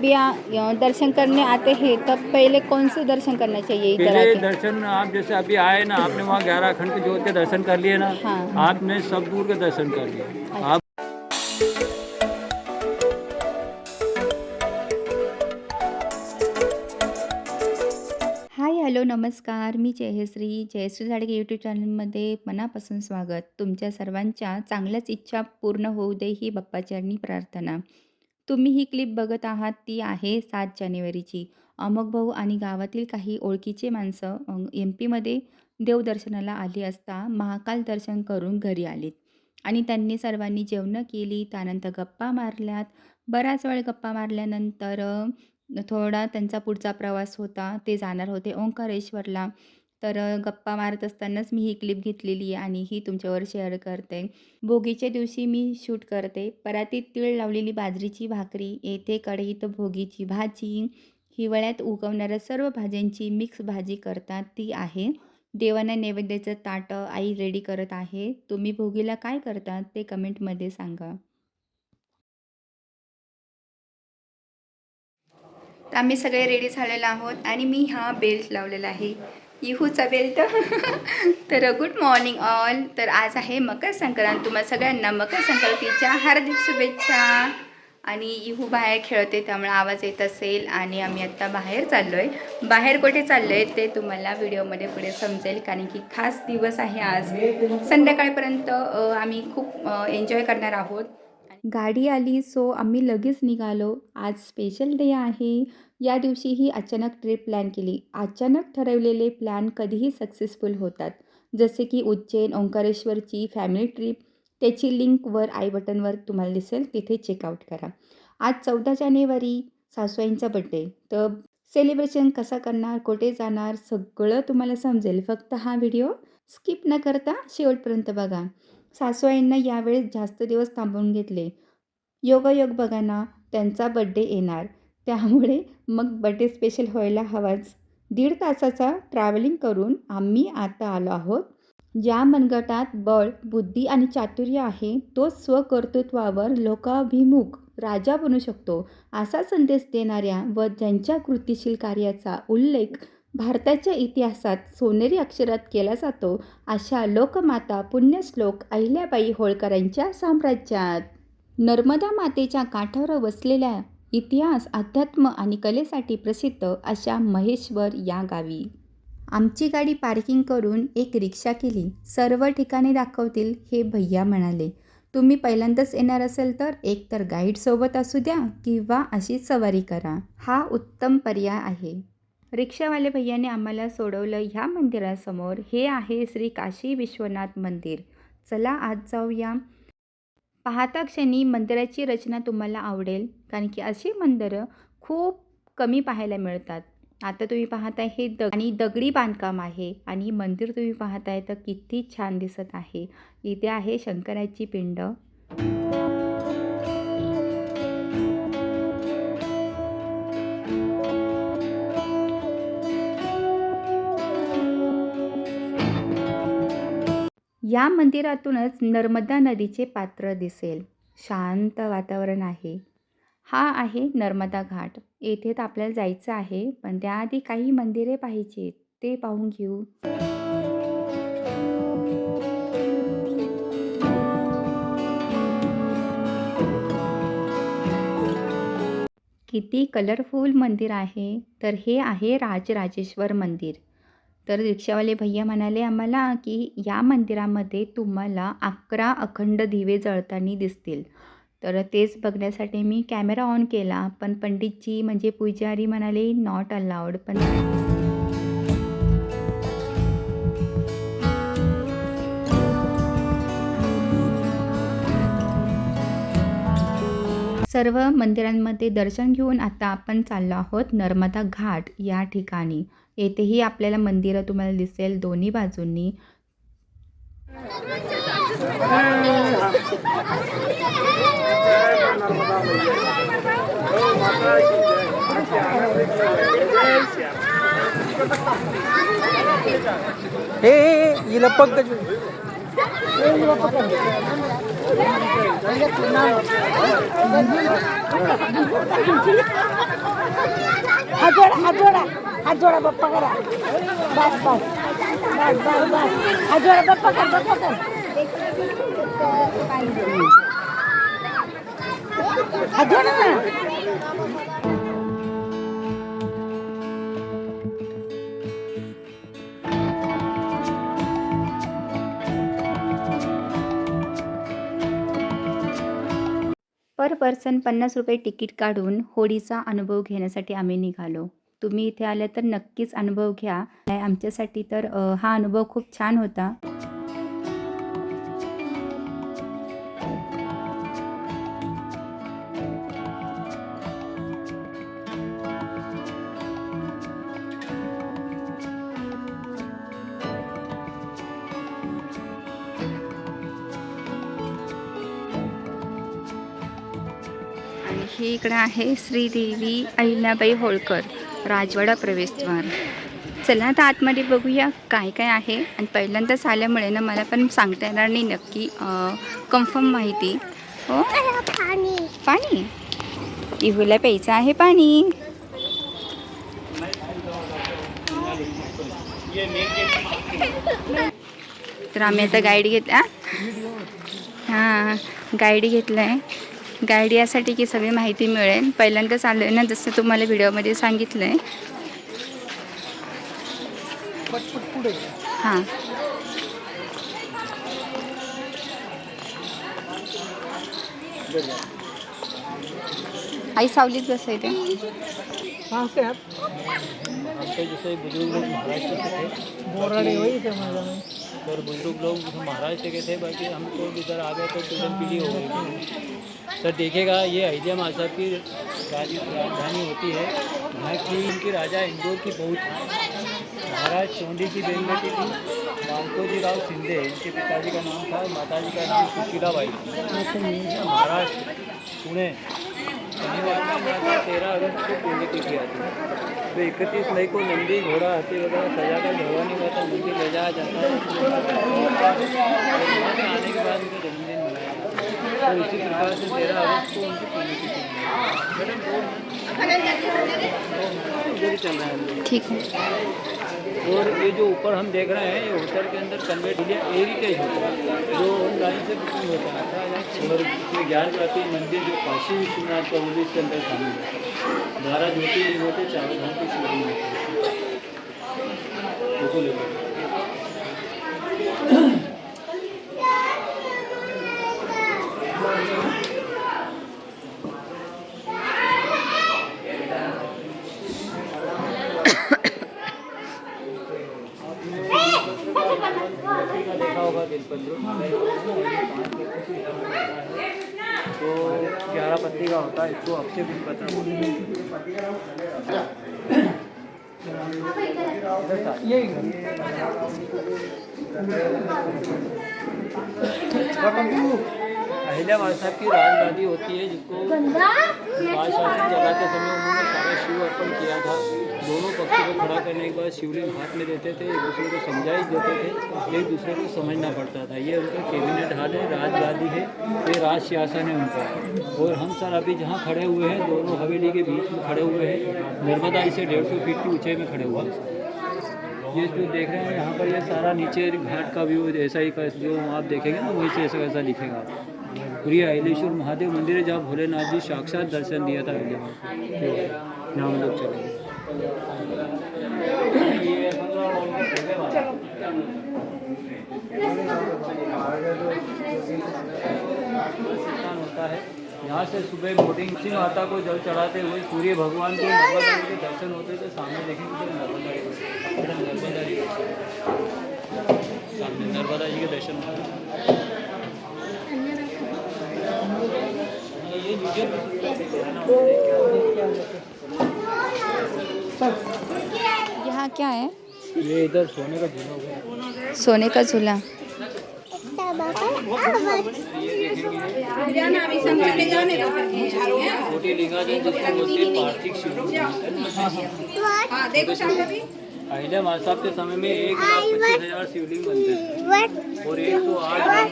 दर्शन करने आते हैं तब पहले कौन से दर्शन करना चाहिए इधर पहले आके? दर्शन आप जैसे अभी आए ना, आपने वहाँ 11 खंड के ज्योत के दर्शन कर लिए ना। हाँ। आपने सब दूर के दर्शन कर लिए। अच्छा। आप हाय हॅलो नमस्कार, मी जयश्री झाडगे यूट्यूब चॅनलमध्ये मनापासून स्वागत. तुमच्या सर्वांच्या चांगल्याच इच्छा पूर्ण होऊ दे ही बाप्पाचरणी प्रार्थना. तुम्ही ही क्लिप बघत आहात ती आहे 7 जानेवारीची. अमोक भाऊ आणि गावातील काही ओळखीचे माणसं MP मध्ये देवदर्शनाला आली असता महाकाल दर्शन करून घरी आलीत आणि त्यांनी सर्वांनी जेवणं केली, त्यानंतर गप्पा मारल्यात. बराच वेळ गप्पा मारल्यानंतर थोडा त्यांचा पुढचा प्रवास होता. ते जाणार होते ओंकारेश्वरला. तर गप्पा मारत असतानाच मी ही क्लिप घेतलेली आहे आणि ही तुमच्यावर शेअर करते. भोगीच्या दिवशी मी शूट करते. परातीत तीळ लावलेली बाजरीची भाकरी, येथे कढईत भोगीची भाजी, हिवाळ्यात उगवणाऱ्या सर्व भाज्यांची मिक्स भाजी करतात ती आहे. देवांना नैवेद्याचं ताटं आई रेडी करत आहे. तुम्ही भोगीला काय करतात ते कमेंटमध्ये सांगा. तर आम्ही सगळे रेडी झालेलो आहोत आणि मी हा बेल्ट लावलेला आहे, इहूचा बेल्ट. तर गुड मॉर्निंग ऑल. तर आज आहे मकर संक्रांत. तुम्हाला सगळ्यांना मकर संक्रांतीच्या हार्दिक शुभेच्छा. आणि इहू बाहेर खेळते त्यामुळे आवाज येत असेल. आणि आम्ही आत्ता बाहेर चाललो आहे. बाहेर कुठे चाललो आहे ते तुम्हाला व्हिडिओमध्ये पुढे समजेल, कारण की खास दिवस आहे आज. संध्याकाळपर्यंत आम्ही खूप एन्जॉय करणार आहोत. गाडी आली सो आम्ही लगेच निघालो. आज स्पेशल डे आहे. या दिवशी ही अचानक ट्रिप प्लॅन केली. अचानक ठरवलेले प्लॅन कधीही सक्सेसफुल होतात. जसे की उज्जैन ओंकारेश्वरची फॅमिली ट्रिप. त्याची लिंक वर आय बटनवर तुम्हाला दिसेल, तिथे चेकआउट करा. आज 14 जानेवारी सासूबाईंचा बड्डे. तर सेलिब्रेशन कसा करणार, कुठे जाणार, सगळं तुम्हाला समजेल. फक्त हा व्हिडिओ स्किप न करता शेवटपर्यंत बघा. सासूबाईंना यावेळेस जास्त दिवस थांबवून घेतले. योगायोग बघा ना, त्यांचा बड्डे येणार. त्यामुळे मग बड्डे स्पेशल व्हायला हवाच. 1.5 तासाचा ट्रॅव्हलिंग करून आम्ही आता आलो आहोत. ज्या मनगटात बळ, बुद्धी आणि चातुर्य आहे, तो स्वकर्तृत्वावर लोकाभिमुख राजा बनू शकतो, असा संदेश देणाऱ्या व ज्यांच्या कृतिशील कार्याचा उल्लेख भारताच्या इतिहासात सोनेरी अक्षरात केला जातो, अशा लोकमाता पुण्यश्लोक अहिल्याबाई होळकरांच्या साम्राज्यात. नर्मदा मातेच्या काठावर वसलेल्या इतिहास, अध्यात्म आणि कलेसाठी प्रसिद्ध अशा महेश्वर या गावी आमची गाडी पार्किंग करून एक रिक्षा केली. सर्व ठिकाणे दाखवतील हे भैया म्हणाले. तुम्ही पहिल्यांदाच येणार असेल तर एकतर गाईडसोबत असू द्या किंवा अशी सवारी करा, हा उत्तम पर्याय आहे. रिक्षावाले भैयाने आम्हाला सोडवलं ह्या मंदिरासमोर. हे आहे श्री काशी विश्वनाथ मंदिर. चला आज जाऊया. पाहता क्षणी मंदिराची रचना तुम्हाला आवडेल, कारण की अशी मंदिरं खूप कमी पाहायला मिळतात. आता तुम्ही पाहताय हे आणि दगडी बांधकाम आहे आणि मंदिर तुम्ही पाहताय तर किती छान दिसत आहे. इथे आहे शंकराची पिंड. या मंदिरातूनच नर्मदा नदीचे पात्र दिसेल. शांत वातावरण आहे. हा आहे नर्मदा घाट. येथे तर आपल्याला जायचं आहे, पण त्याआधी काही मंदिरे पाहायची, ते पाहून घेऊ. किती कलरफुल मंदिर आहे. तर हे आहे राजराजेश्वर मंदिर. तर रिक्षावाले भैया म्हणाले आम्हाला की या मंदिरामध्ये तुम्हाला 11 अखंड दिवे जळताना दिसतील. तर तेच बघण्यासाठी मी कॅमेरा ऑन केला, पण पंडितजी म्हणजे पुजारी म्हणाले नॉट अलाउड. पण सर्व मंदिरांमध्ये दर्शन घेऊन आता आपण चाललो आहोत नर्मदा घाट या ठिकाणी. येथेही आपल्याला मंदिरं तुम्हाला दिसेल दोन्ही बाजूंनी. हे हिला पंकज हात जोडा बाप्पा करा. बस बस बस बस बस. हात जोडा बाप्पा कर बाप्पा कर. हात जोडा ना. पर पर्सन 50 रुपये तिकीट काढून होळीचा अनुभव घेण्यासाठी आम्ही निघालो. तुम्ही इथे आले तर नक्कीच अनुभव घ्या. आमच्यासाठी तर हा अनुभव खूप छान होता. आणि ही इकडं आहे श्रीदेवी अहिल्याबाई होळकर राजवाडा प्रवेशद्वार. चला आता आतमध्ये बघूया काय काय आहे. आणि पहिल्यांदाच आल्यामुळे ना मला पण सांगता येणार नाही नक्की कन्फर्म माहिती. हो पाणी इहूला प्यायचं आहे पाणी. तर आम्ही आता गाईड घेतला. हां गाईड घेतला आहे. गाईड यासाठी की सगळी माहिती मिळेल. पहिल्यांदाच आलो आहे ना, जसं तुम्हाला व्हिडिओमध्ये सांगितलं आहे. हां आई सावलीत बसायचे. जैसे बुजुर्ग लोग महाराष्ट्र से थे, और बुजुर्ग लोग महाराष्ट्र के थे. बाकी हम तो इधर आ गए तो तुरंत पीढ़ी हो गई. सर देखिएगा, ये अहिल्या माँ साहब की राजधानी होती है. यहाँ की इनकी राजा इंदौर की बहू थी. महाराज चौंडी की बेन बेटी थी मालकोजी राव शिंदे. इनके पिताजी का नाम था, माताजी का नाम सुशीलाबाई. महाराष्ट्र पुणे शनिवार में 13 अगस्त को पुण्यतिथि आती है. तो 31 मई को नंदी घोड़ा हाथी वगैरह सजाकर भवानी माता मंदिर ले जाया जाता है. और आने के बाद उनका जन्मदिन मनाया जाता है. तो इसी प्रकार से 13 अगस्त को उनकी पुण्यतिथि चल रहा है. ठीक है. और ये जो ऊपर हम देख रहे हैं, ये होटल के अंदर कन्वर्ट इंडिया हेरिटेज होता है जो ऑनलाइन से बुकिंग होता है. और इसमें 11 प्राचीन मंदिर जो काशी विश्वनाथ का वो भी इसके अंदर शामिल है. 12 ज्योतिर्लिंग होते, 4 धाम की शिवलिंग होती है. देखा होगा दिलपत्र तो 11 पत्ती का होता है. इसको अक्षय बिल पत्र बोलते हैं. अहिल्या माँ साहब की राजगादी होती है, जिसको बादशाह जगाते समय उन्होंने सारा शिव अर्पण किया था. दोनों पक्षों को खड़ा करने के बाद शिवलिंग हाथ में देते थे, एक दूसरे को समझाइश देते थे, एक दूसरे को समझना पड़ता था. ये उनका कैबिनेट हाल है, राजगादी है, ये राज सिंहासन है उनका. और हम सर अभी जहाँ खड़े हुए हैं, दोनों हवेली के बीच में खड़े हुए हैं. नर्मदा से 150 फीट की ऊंचाई में खड़े हुए हैं. ये जो देख रहे हैं यहाँ पर, ये सारा नीचे घाट का व्यू ऐसा ही का जो आप देखेंगे ना, वही से ऐसा वैसा दिखेगा. पूरी अहिलेश्वर महादेव मंदिर है जहाँ भोलेनाथ जी साक्षात दर्शन दिया था अहिल्या. यहाँ हम लोग चले होता है. यहाँ से सुबह बोटिंग सी माता को जल चढ़ाते हुए सूर्य भगवान को नर्मदा जी के दर्शन होते थे. सामने देखेंगे तो नर्मदा जी, सामने नर्मदा जी के दर्शन होते हैं. यहाँ क्या है? ये इधर सोने का झूला होगा. सोने का झूला. छोटी लिंगाजन जिसको बोलते हैं पार्थिव शिवलिंग। अहिल्या महासाब के समय में 1,25,000 शिवलिंग बनते हैं और 108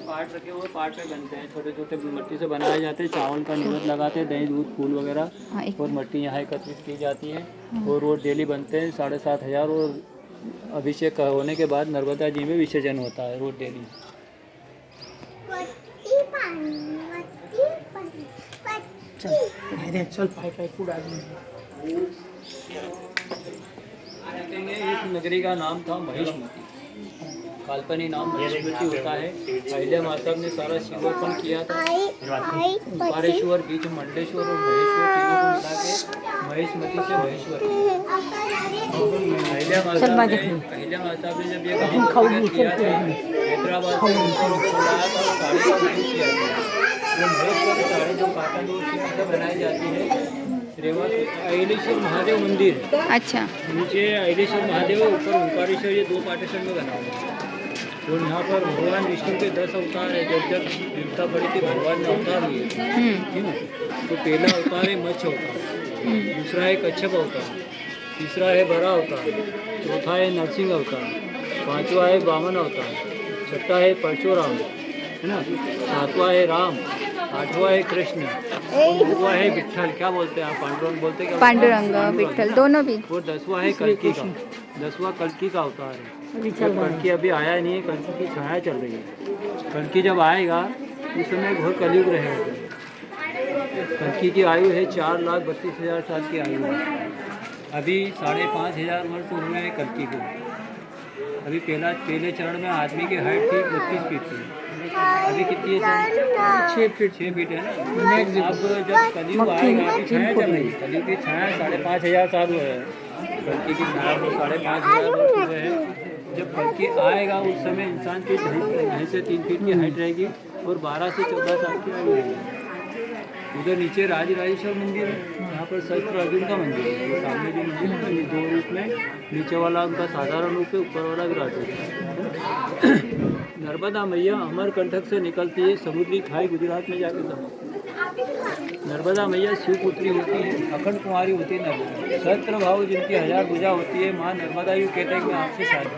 पार्ट रखे हुए पार्ट में बनते हैं। छोटे छोटे मिट्टी से बनाए जाते हैं, चावल का निवेद लगाते हैं, दही दूध फूल वगैरह और मिट्टी यहाँ एकत्रित की जाती है और रोज डेली बनते हैं 7,500 और अभिषेक होने के बाद नर्मदा जी में विसर्जन होता है रोज डेली। चल पाय पाय पुढे देखेंगे इस नगरी का नाम था महिष्मती। काल्पनिक नाम महिष्मती होता है। अहिल्या माता ने सारा शिवोपन किया था। पारेश्वर बीच मंडेश्वर और महेश्वर तीनों को मिला के महिष्मती से महेश्वर अहिल्या माता ने जब ये गाँव किया था हैदराबाद से उनको बुलाया था, साड़ी का यूज किया था। वो महेश्वर साड़ी जो काटन से बनाई जाती है। अहिलेश्वर महादेव मंदिर, अच्छा, नीचे अहिलेश्वर महादेव ऊपर ओंकारेश्वर, ये 2 पार्टीशन में बना हुआ है। और यहाँ पर भगवान विष्णु के 10 अवतार है। जब जब विपदा पड़ी थी भगवान ने अवतार लिए, ठीक है। तो पहला अवतार है मत्स्य अवतार, दूसरा है कच्छप अवतार, तीसरा है बरा अवतार, चौथा है नरसिंह अवतार, 5वां है वामन अवतार, 6वां है परशुराम, है ना, 7वां है राम, 8वां है कृष्ण, 9वां है विठ्ठल। क्या बोलते हैं आप? पांडुरंग बोलते हैं क्या? पांडुरंग विठ्ठल दोनों भी। और 10वां है कल्की का, 10वां कल्की का अवतार है। कल्की अभी आया नहीं है, कल्की की छाया चल रही है। कल्की जब आएगा उस समय घोर कलयुग रहेगा। कल्की की आयु है 4,32,000 साल की आयु है। अभी 5,500 वर्ष हुए हैं कल्की को। अभी पहले चरण में आदमी की हाइट थी 32 फीट थी। अभी कितनी है? 6 फीट है ना। अब जब कलयुग आएगा, अभी छाया चल रही है, कलयुग की छाया 5,500 साल हुए हैं। कल्की की छाया को 5,500 वर्ष हुए हैं। जब कल्की आएगा उस समय इंसान की 2.5 से 3 फीट की हाइट रहेगी और 12 से 14 साल की आयु रहेगी। उधर नीचे राजराजेश्वर मंदिर है, यहाँ पर शस्त्र अर्जुन का मंदिर है। सामने जो मंदिर है 2 रूप में, नीचे वाला उनका साधारण रूप है, ऊपर वाला विराट रूप है। नर्मदा मैया अमरकंटक से निकलती है, समुद्री खाई गुजरात में जाकर समाप्त। नर्मदा मैया शिवपुत्री होती है, अखंड कुमारी होती है नर्मदा। सहस्त्र भाव जिनकी 1000 भुजा होती है। माँ नर्मदा जी कहते हैं कि मैं आपसे शादी,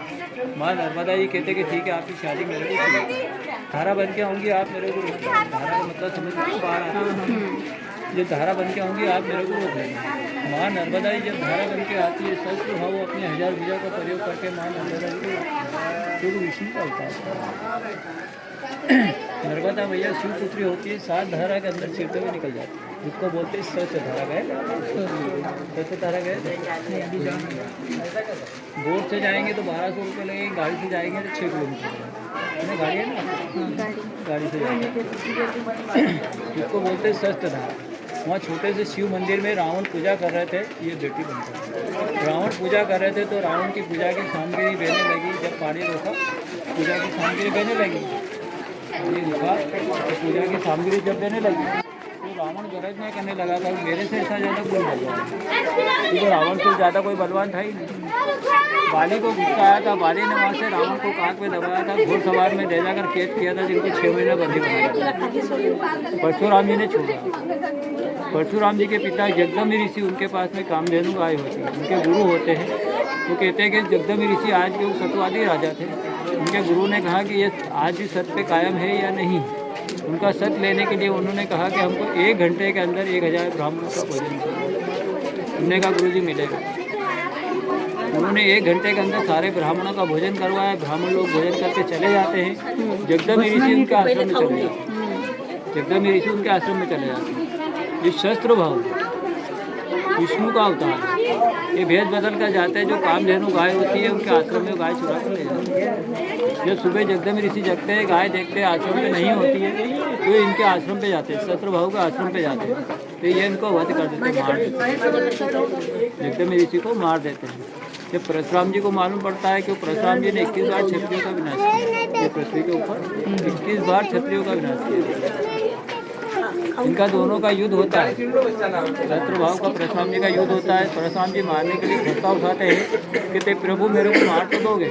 माँ नर्मदा जी कहते हैं कि ठीक है आपकी शादी मेरे को चाहिए, धारा बन के आऊँगी आप मेरे को रोक लेना। धारा का मतलब समझ बाहर आता है। जब धारा बन के आऊँगी आप मेरे को रोक लेना। माँ नर्मदा जी जब धारा बन के आती है, सहस्त्र भाव अपने 1000 भुजा का प्रयोग करके माँ नर्मदा जी को विष्णु का अवतार। नर्मदा मैया शिवपुत्री होती है, 7 धारा के अंदर चीरते हुए निकल जाती है, जिसको बोलते हैं सच धारा गए। सच धारा गए बोट से जाएंगे तो 1200 रुपये लगेंगे, गाड़ी से जाएंगे तो 6 किलोमीटर। गाड़ी है ना, गाड़ी से जाएंगे, जिसको बोलते हैं सच धारा। वहाँ छोटे से शिव मंदिर में रावण पूजा कर रहे थे, ये बेटी बनता है। रावण पूजा कर रहे थे तो रावण की पूजा की सामग्री बहने लगी। जब पानी रोका, पूजा की सामग्री बहने लगी। ये रुका तो पूजा की सामग्री जब देने लगी तो रावण गरज नहीं करने लगा था मेरे से ऐसा ज़्यादा कोई बलवान, क्योंकि रावण से ज़्यादा कोई बलवान था ही नहीं। बाली को गुस्सा आया था, बाली ने वहाँ से रावण को कांख में दबाया था, घोड़सवार में ले जाकर कैद किया था, जिनको 6 महीना बंदी बनाया था। परशुराम जी ने छोड़ा। परशुराम जी के पिता जगदम्बी ऋषि, उनके पास में कामधेनु गाय होती है, उनके गुरु होते हैं। वो कहते हैं कि जगदम्बी ऋषि आज के सत्यवादी राजा थे। उनके गुरु ने कहा कि ये आज भी सत्य पे कायम है या नहीं। उनका सत्य लेने के लिए उन्होंने कहा कि हमको 1 घंटे के अंदर 1000 ब्राह्मणों का भोजन चाहिए। उन्होंने कहा गुरु जी मिलेगा। उन्होंने 1 घंटे के अंदर सारे ब्राह्मणों का भोजन करवाया। ब्राह्मण लोग भोजन करके चले जाते हैं। जगदम्बी ऋषि उनके आश्रम में चले जाते हैं। जगदम्बी ऋषि उनके आश्रम में चले जाते हैं। ये शस्त्र भाव विष्णु का अवतार है। ये भेद बदल कर जाते हैं। जो कामधेनु गाय होती है उनके आश्रम में गाय चुरा कर ले जाते हैं। जब सुबह जगदम्बी ऋषि जगते हैं, गाय देखते हैं आश्रम में नहीं होती है, तो इनके आश्रम पे जाते हैं, शस्त्र भाव के आश्रम पे जाते हैं। तो ये इनको वध कर देते हैं, मार देते हैं। जगदम्बी ऋषि को मार देते हैं। जब परशुराम जी को मालूम पड़ता है कि परशुराम जी ने 21 बार क्षत्रियों का विनाश किया, ये पृथ्वी के ऊपर 21 बार क्षत्रियों का विनाश किया। इनका दोनों का युद्ध होता है। शत्रु भाव का परशुराम जी का युद्ध होता है। परशुराम जी मारने के लिए प्रस्ताव उठाते हैं कि ते प्रभु मेरे को मार तो दोगे,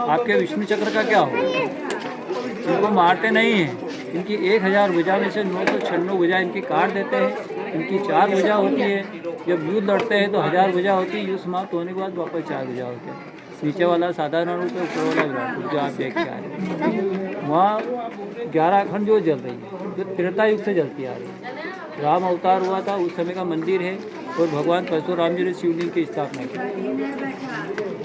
आपके विष्णु चक्र का क्या हो। इनको मारते नहीं हैं। इनकी 1000 भुजा में से 996 भुजा इनकी काट देते हैं। इनकी 4 भुजा होती है। जब युद्ध लड़ते हैं तो 1000 भुजा होती है, युद्ध समाप्त होने के बाद वापस 4 भुजा होते हैं। नीचे वाला साधारण रूप है, ऊपर वाला विराट रूप जो आप देख के आ रहे हैं। वहाँ 11 अखंड जो जल रही है, जो त्रेता युग से जलती आ रही है। राम अवतार हुआ था उस समय का मंदिर है, और भगवान परशुराम जी ने शिवलिंग की स्थापना की,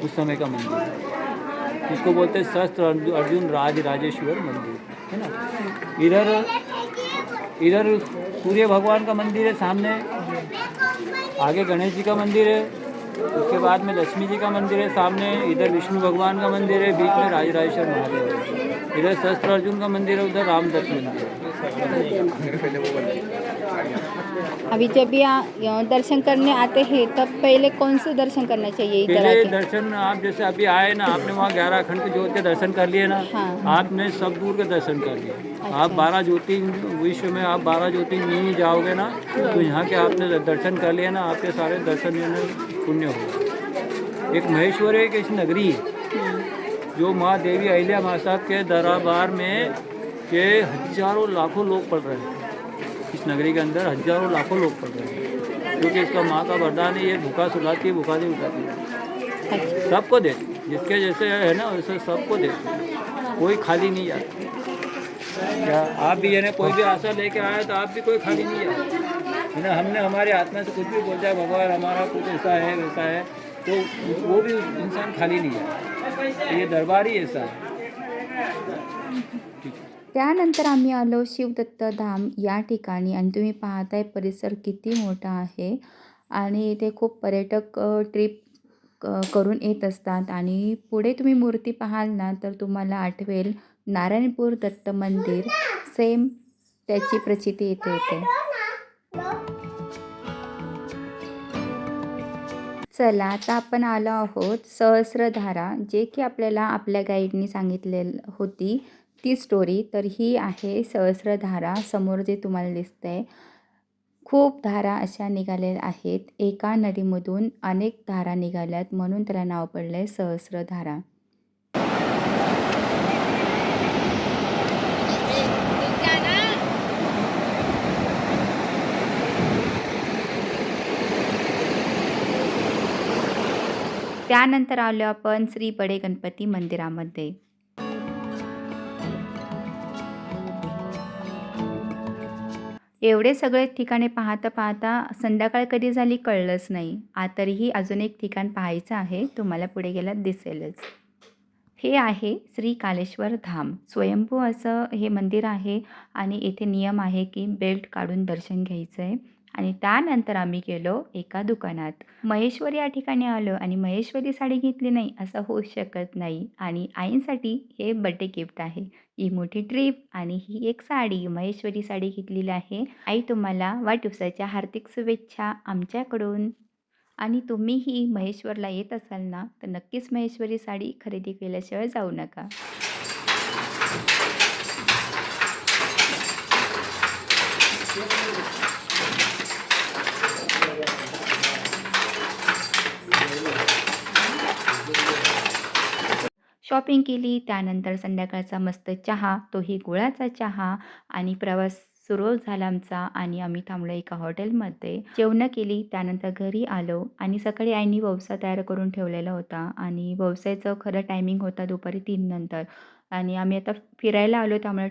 उस समय का मंदिर है। इसको बोलते हैं शस्त्र अर्जुन राजेश्वर मंदिर, है ना। इधर सूर्य भगवान का मंदिर है सामने, आगे गणेश जी का मंदिर है, उसके बाद में लक्ष्मी जी का मंदिर है सामने, इधर विष्णु भगवान का मंदिर है, बीच में राजराजेश्वर महादेव है। इधर शस्त्र अर्जुन का मंदिर है, उधर रामदत्त मंदिर है। अभी जब यहाँ दर्शन करने आते हैं तब पहले कौन से दर्शन करना चाहिए इधर पहले आके? दर्शन आप जैसे अभी आए ना, आपने वहाँ 11 अखंड के ज्योति के दर्शन कर लिए ना, हाँ। आपने सब दूर के दर्शन कर लिए। अच्छा। आप 12 ज्योतिर्लिंग विश्व में आप 12 ज्योतिर्लिंग नहीं जाओगे ना, तो यहाँ के आपने दर्शन कर लिए ना, आपके सारे दर्शन जो है पुण्य हो। एक महेश्वर एक इस नगरी है, जो माँ देवी अहिल्या माँ साहब के दरबार में के हजारों लाखों लोग पढ़ रहे हैं। इस नगरी के अंदर हजारों लाखों लोग पढ़ रहे हैं, क्योंकि इसका माँ का वरदान है, ये भूखा सुलाती है, भूखा नहीं उठाती है। सबको देती है, जिसके जैसे है ना वैसे सबको देती है, कोई खाली नहीं जाता। क्या आप भी यानी कोई भी आशा लेके आए तो आप भी कोई खाली नहीं जाते है ना। हमने हमारे आत्मा से कुछ भी बोल जाए भगवान हमारा कुछ ऐसा है वैसा है, तो वो भी इंसान खाली नहीं जाता। ये दरबार ही ऐसा है। ठीक है। त्यानंतर आम्ही आलो शिवदत्त धाम या ठिकाणी, आणि तुम्ही पाहताय परिसर किती मोठा आहे आणि इथे खूप पर्यटक ट्रिप करून येत असतात. आणि पुढे तुम्ही मूर्ती पाहाल ना तर तुम्हाला आठवेल नारायणपूर दत्त मंदिर, सेम त्याची प्रचिती इथे येते. चला आता आपण आलो आहोत सहस्रधारा, जे की आपल्याला आपल्या गाईडनी सांगितलेली होती ती स्टोरी. तर ही आहे सहस्रधारा. समोर जे तुम्हाला दिसतंय खूप धारा अशा निघालेल्या आहेत. एका नदीमधून अनेक धारा निघाल्यात, म्हणून त्याला नाव पडलंय सहस्रधारा. त्यानंतर आलो आपण श्री बडे गणपती मंदिरामध्ये. एवढे सगळे ठिकाणे पाहता पाहता संध्याकाळ कधी झाली कळलंच नाही. तरीही अजून एक ठिकाण पाहायचं आहे, तुम्हाला पुढे गेल्यात दिसेलच. हे आहे श्री कालेश्वर धाम. स्वयंभू असं हे मंदिर आहे आणि येथे नियम आहे की बेल्ट काढून दर्शन घ्यायचं आहे. आणि त्यानंतर आम्ही गेलो एका दुकानात. महेश्वरी या ठिकाणी आलो आणि महेश्वरी साडी घेतली नाही असं होऊ शकत नाही. आणि आईंसाठी हे बड्डे गिफ्ट आहे. ही मोठी ट्रिप आणि ही एक साडी, महेश्वरी साडी घेतलेली आहे. आई तुम्हाला वाढदिवसाच्या हार्दिक शुभेच्छा आमच्याकडून. आणि तुम्हीही महेश्वरला येत असाल ना तर नक्कीच महेश्वरी साडी खरेदी केल्याशिवाय जाऊ नका. शॉपिंग केली, त्यानंतर संध्याकाळचा मस्त चहा, तोही गुळाचा चहा. आणि प्रवास सुरू झाला आमचा आणि आम्ही थांबलो एका हॉटेलमध्ये. जेवणं केली, त्यानंतर घरी आलो आणि सकाळी आईनी ववसा तयार करून ठेवलेला होता आणि ववसाचं खरं टायमिंग होता दुपारी 3 नंतर. आणि आम्ही आता फिरायला आलो, त्यामुळे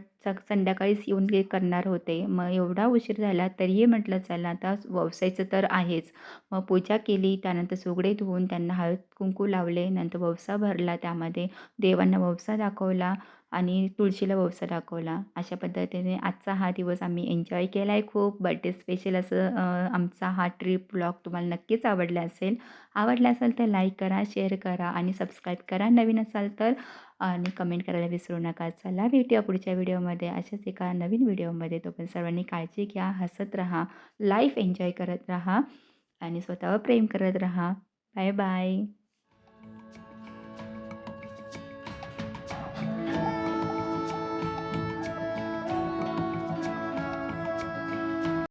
संध्याकाळीच येऊन हे करणार होते. मग एवढा उशीर झाला तरीही म्हटलं चला आता ववसायचं तर आहेच. मग पूजा केली, त्यानंतर सुगडे धुवून त्यांना हळद कुंकू लावले, नंतर ववसा भरला, त्यामध्ये देवांना ववसा दाखवला आणि तुळशीला ववसा दाखवला. अशा पद्धतीने आजचा हा दिवस आम्ही एन्जॉय केला आहे खूप. बर्थडे स्पेशल असं आमचा हा ट्रिप ब्लॉग तुम्हाला नक्कीच आवडला असेल. आवडला असेल तर लाईक करा, शेअर करा आणि सबस्क्राईब करा नवीन असाल तर. आणि कमेंट करायला विसरू नका. चला भेटूया पुढच्या व्हिडिओमध्ये अशाच एका नवीन व्हिडिओमध्ये. तोपर्यंत सर्वांनी काळजी घ्या, हसत राहा, लाईफ एन्जॉय करत राहा आणि स्वतःवर प्रेम करत राहा. Bye bye.